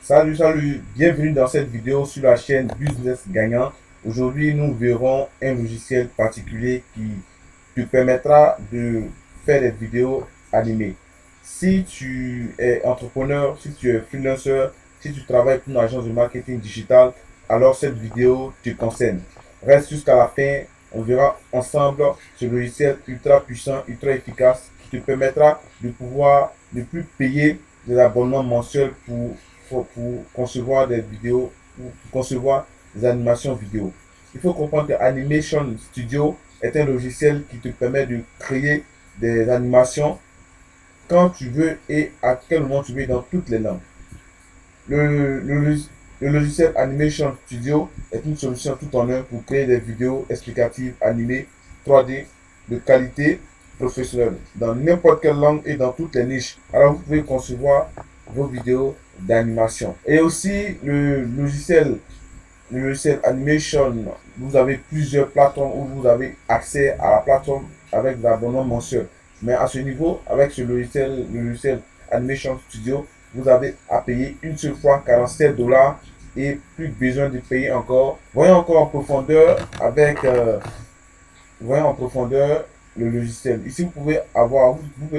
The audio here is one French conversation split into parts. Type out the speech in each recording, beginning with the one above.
Salut, salut, bienvenue dans cette vidéo sur la chaîne Business Gagnant. Aujourd'hui, nous verrons un logiciel particulier qui te permettra de faire des vidéos animées. Si tu es entrepreneur, si tu es freelancer, si tu travailles pour une agence de marketing digital, alors cette vidéo te concerne. Reste jusqu'à la fin, on verra ensemble ce logiciel ultra puissant, ultra efficace qui te permettra de pouvoir ne plus payer des abonnements mensuels pour concevoir des vidéos ou concevoir des animations vidéo. Il faut comprendre que Animation Studio est un logiciel qui te permet de créer des animations quand tu veux et à quel moment tu veux dans toutes les langues. Le, le, le logiciel Animation Studio est une solution tout en un pour créer des vidéos explicatives animées 3D de qualité professionnelle dans n'importe quelle langue et dans toutes les niches. Alors vous pouvez concevoir vos vidéos d'animation. Et aussi le logiciel Animation, vous avez plusieurs plateformes où vous avez accès à la plateforme avec l'abonnement mensuel. Mais à ce niveau, avec le logiciel Animation Studio, vous avez à payer une seule fois 47 dollars et plus besoin de payer encore. Voyons encore en profondeur voyons en profondeur le logiciel. Ici, vous pouvez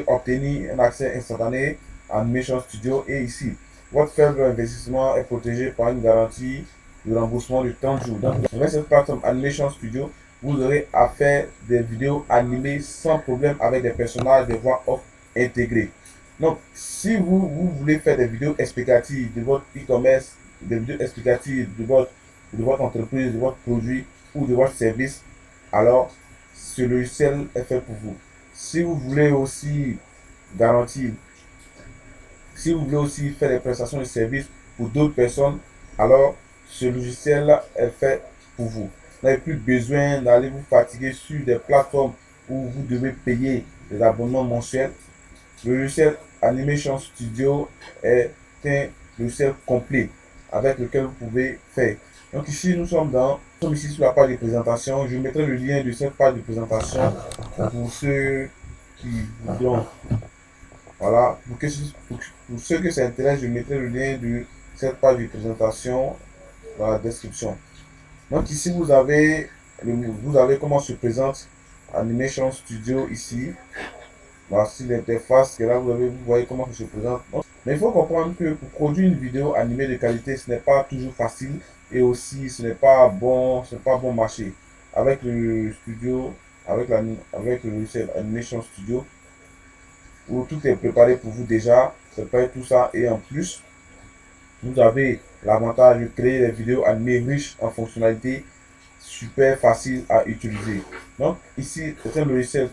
obtenir un accès instantané à Animation Studio et ici, votre faible investissement est protégé par une garantie de remboursement de 30 jours. Donc, avec cette plateforme Animation Studio, vous aurez à faire des vidéos animées sans problème avec des personnages, des voix off intégrées. Donc, si vous voulez faire des vidéos explicatives de votre e-commerce, des vidéos explicatives de votre entreprise, de votre produit ou de votre service, alors ce logiciel est fait pour vous. Si vous voulez aussi garantir, si vous voulez aussi faire des prestations de services pour d'autres personnes, alors ce logiciel est fait pour vous. Vous n'avez plus besoin d'aller vous fatiguer sur des plateformes où vous devez payer des abonnements mensuels. Le logiciel Animation Studio est un logiciel complet avec lequel vous pouvez faire. Donc ici, nous sommes ici sur la page de présentation. Je mettrai le lien de cette page de présentation pour ceux qui voudront. Voilà, pour ceux que ça intéresse, je mettrai le lien de cette page de présentation dans la description. Donc ici, vous avez comment se présente Animation Studio ici. Voici l'interface que là vous voyez comment ça se présente. Mais il faut comprendre que pour produire une vidéo animée de qualité, ce n'est pas toujours facile et aussi ce n'est pas bon marché. Avec le studio, avec le logiciel Animation Studio, où tout est préparé pour vous déjà, c'est pas tout ça et en plus, vous avez l'avantage de créer des vidéos animées riches en fonctionnalités super facile à utiliser. Donc ici, c'est un logiciel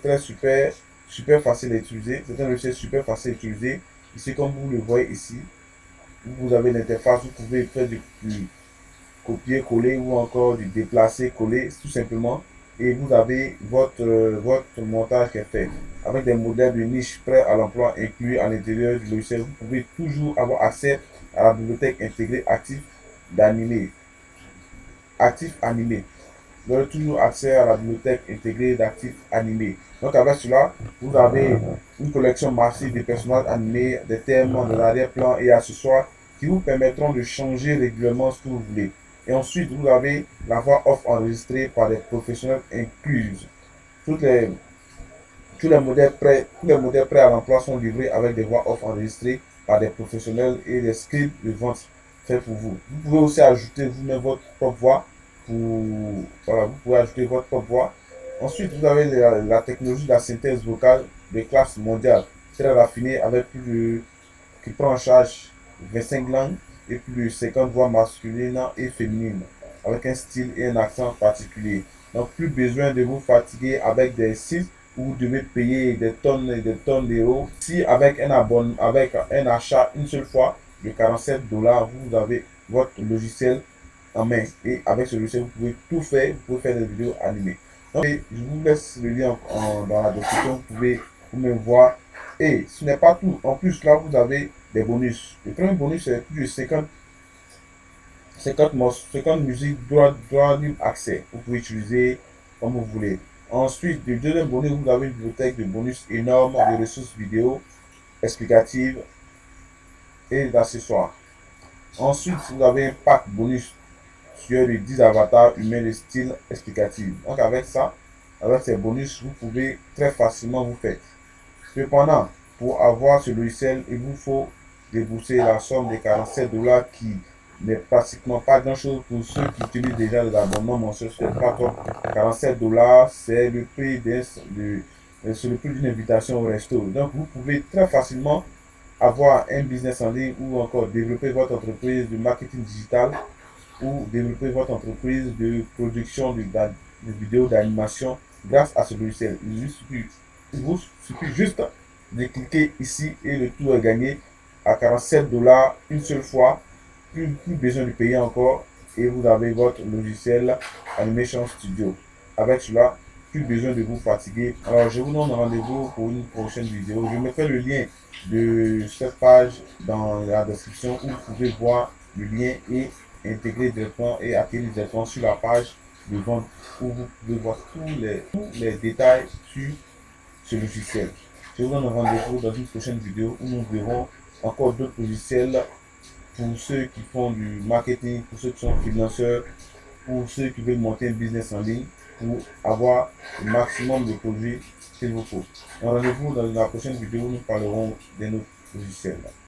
super facile à utiliser. C'est un logiciel super facile à utiliser. Ici, comme vous le voyez ici, vous avez l'interface, vous pouvez faire du copier-coller ou encore du déplacer-coller tout simplement. Et vous avez votre montage qui est fait avec des modèles de niche prêts à l'emploi inclus à l'intérieur du logiciel. Vous pouvez toujours avoir accès à la bibliothèque intégrée actif animé. Vous aurez toujours accès à la bibliothèque intégrée d'actifs animés. Donc avec cela, vous avez une collection massive de personnages animés, des thèmes, de l'arrière-plan et accessoires qui vous permettront de changer régulièrement ce que vous voulez. Et ensuite, vous avez la voix off enregistrée par des professionnels inclus. Toutes les, tous les modèles prêts à l'emploi sont livrés avec des voix off enregistrées par des professionnels et des scripts de vente faits pour vous. Vous pouvez aussi ajouter vous-même votre propre voix voilà, vous pouvez ajouter votre propre voix. Ensuite, vous avez la technologie de la synthèse vocale de classe mondiale, très raffinée qui prend en charge 25 langues et plus de 50 voix masculines et féminines, avec un style et un accent particulier. Donc, plus besoin de vous fatiguer avec des sites où vous devez payer des tonnes et des tonnes d'euros. Si avec avec un achat une seule fois de 47 dollars, vous avez votre logiciel en main. Et avec ce logiciel, vous pouvez tout faire. Vous pouvez faire des vidéos animées. Donc, je vous laisse le lien dans la description. Vous pouvez vous-même voir. Et ce n'est pas tout. En plus, là, vous avez des bonus. Le premier bonus, c'est plus de 50 musiques droit libre accès. Vous pouvez utiliser comme vous voulez. Ensuite, le deuxième bonus, vous avez une bibliothèque de bonus énorme de ressources vidéo explicatives et d'accessoires. Ensuite, vous avez un pack bonus sur les 10 avatars humains de style explicatif. Donc avec ça, avec ces bonus, vous pouvez très facilement vous faire. Cependant, pour avoir ce logiciel, il vous faut débourser la somme de 47 $ qui n'est pratiquement pas grand-chose pour ceux qui utilisent déjà les abonnements mensuels sur le plateforme. 47 $, c'est le prix c'est le prix d'une invitation au resto. Donc, vous pouvez très facilement avoir un business en ligne ou encore développer votre entreprise de marketing digital ou développer votre entreprise de production de vidéos d'animation grâce à ce logiciel. Il vous suffit juste de cliquer ici et le tout est gagné à 47 $ une seule fois. Plus besoin de payer encore et vous avez votre logiciel Animation Studio. Avec cela, plus besoin de vous fatiguer. Alors, je vous donne rendez-vous pour une prochaine vidéo. Je mettrai le lien de cette page dans la description où vous pouvez voir le lien et intégrer directement et atterrir directement sur la page de vente où vous pouvez voir tous les détails sur ce logiciel. Je vous donne rendez-vous dans une prochaine vidéo où nous verrons encore d'autres logiciels pour ceux qui font du marketing, pour ceux qui sont financeurs, pour ceux qui veulent monter un business en ligne, pour avoir le maximum de produits qu'il vous faut. Rendez-vous dans la prochaine vidéo où nous parlerons de nos logiciels.